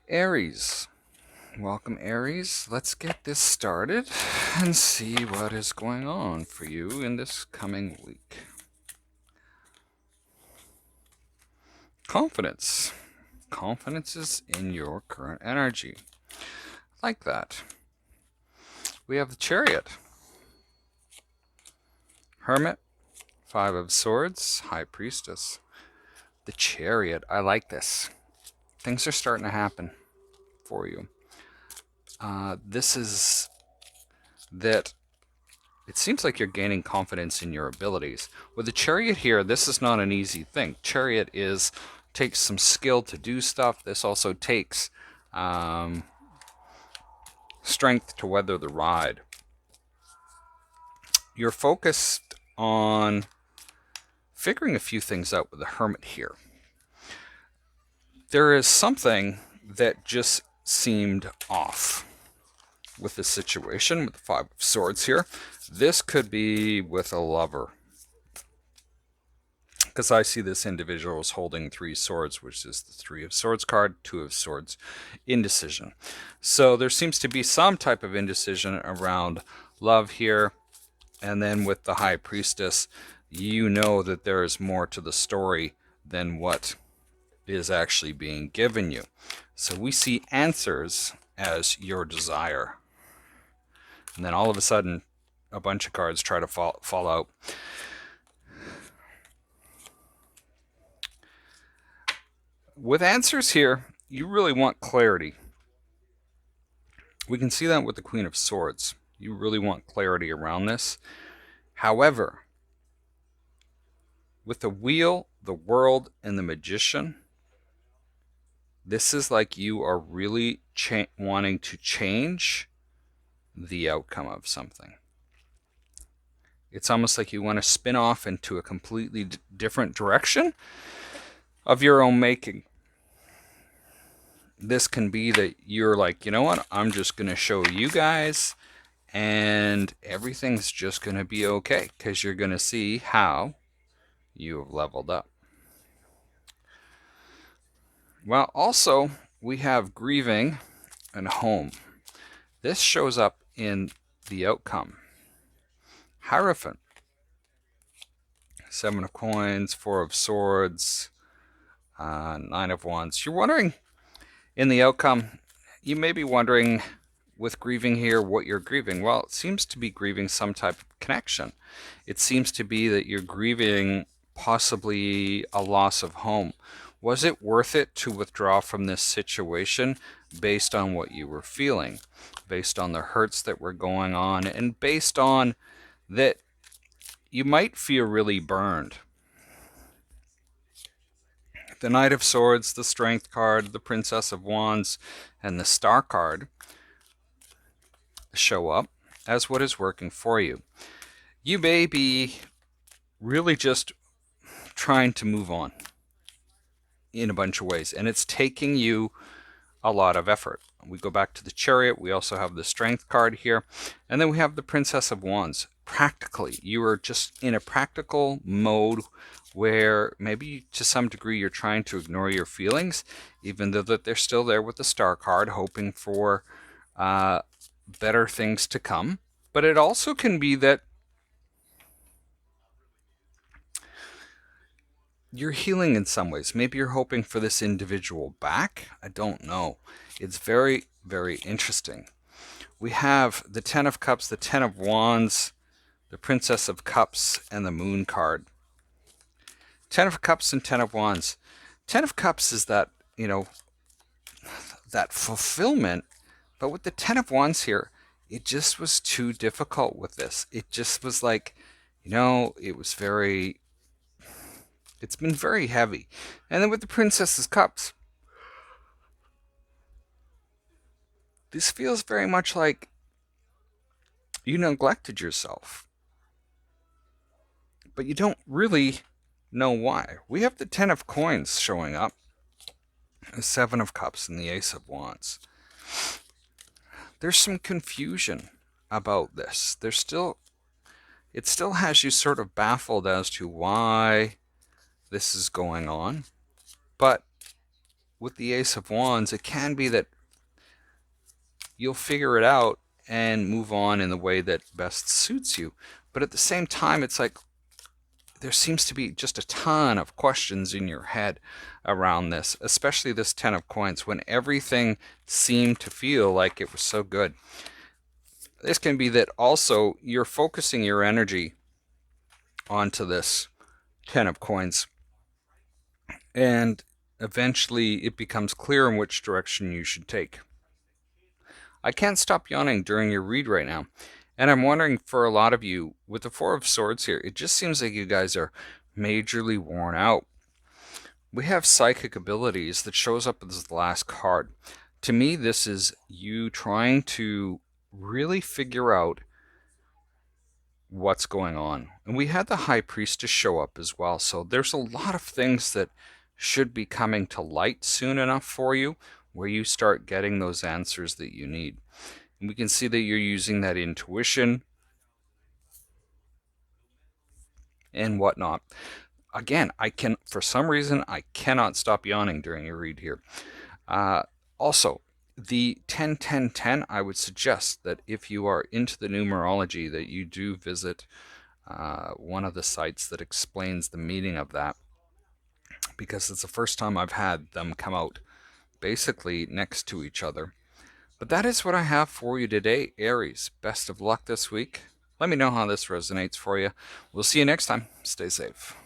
Aries. Welcome, Aries. Let's get this started and see what is going on for you in this coming week. Confidence. Confidence is in your current energy. Like that. We have the Chariot. Hermit. Five of Swords. High Priestess. The Chariot. I like this. Things are starting to happen for you. This is that it seems like you're gaining confidence in your abilities. With the Chariot here, this is not an easy thing. Chariot takes some skill to do stuff. This also takes strength to weather the ride. You're focused on figuring a few things out with the Hermit here. There is something that just seemed off with the situation with the Five of Swords here. This could be with a lover, because I see this individual as holding three swords, which is the Three of Swords card, Two of Swords, indecision. So there seems to be some type of indecision around love here. And then with the High Priestess, you know that there is more to the story than what is actually being given you. So we see answers as your desire. And then all of a sudden, a bunch of cards try to fall out. With answers here, you really want clarity. We can see that with the Queen of Swords. You really want clarity around this. However, with the Wheel, the World, and the Magician, this is like you are really wanting to change the outcome of something. It's almost like you want to spin off into a completely different direction of your own making. This can be that you're like, you know what, I'm just going to show you guys and everything's just going to be okay, because you're going to see how you have leveled up. Well, also, we have grieving and home. This shows up in the outcome. Hierophant. Seven of Coins, Four of Swords, Nine of Wands. You're wondering, in the outcome, you may be wondering with grieving here what you're grieving. Well, it seems to be grieving some type of connection. It seems to be that you're grieving possibly a loss of home. Was it worth it to withdraw from this situation based on what you were feeling, based on the hurts that were going on, and based on that you might feel really burned? The Knight of Swords, the Strength card, the Princess of Wands, and the Star card show up as what is working for you. You may be really just trying to move on in a bunch of ways, and it's taking you a lot of effort. We go back to the Chariot. We also have the Strength card here, and then we have the Princess of Wands. Practically, you are just in a practical mode where maybe to some degree you're trying to ignore your feelings, even though that they're still there with the Star card, hoping for better things to come. But it also can be that you're healing in some ways. Maybe you're hoping for this individual back. I don't know. It's very, very interesting. We have the Ten of Cups, the Ten of Wands, the Princess of Cups, and the Moon card. Ten of Cups and Ten of Wands. Ten of Cups is that, that fulfillment. But with the Ten of Wands here, it just was too difficult with this. It just was like, it's been very heavy. And then with the Princess's Cups, this feels very much like you neglected yourself. But you don't really know why. We have the Ten of Coins showing up, the Seven of Cups, and the Ace of Wands. There's some confusion about this. It still has you sort of baffled as to why this is going on. But with the Ace of Wands, it can be that you'll figure it out and move on in the way that best suits you. But at the same time, it's like there seems to be just a ton of questions in your head around this, especially this Ten of Coins, when everything seemed to feel like it was so good. This can be that also you're focusing your energy onto this Ten of Coins, and eventually it becomes clear in which direction you should take. I can't stop yawning during your read right now. And I'm wondering, for a lot of you, with the Four of Swords here, it just seems like you guys are majorly worn out. We have psychic abilities that shows up as the last card. To me, this is you trying to really figure out what's going on. And we had the High Priestess show up as well. So there's a lot of things that should be coming to light soon enough for you, where you start getting those answers that you need. And we can see that you're using that intuition and whatnot. Again, for some reason, I cannot stop yawning during your read here. Also, the 10-10-10, I would suggest that if you are into the numerology, that you do visit one of the sites that explains the meaning of that, because it's the first time I've had them come out basically next to each other. But that is what I have for you today, Aries. Best of luck this week. Let me know how this resonates for you. We'll see you next time. Stay safe.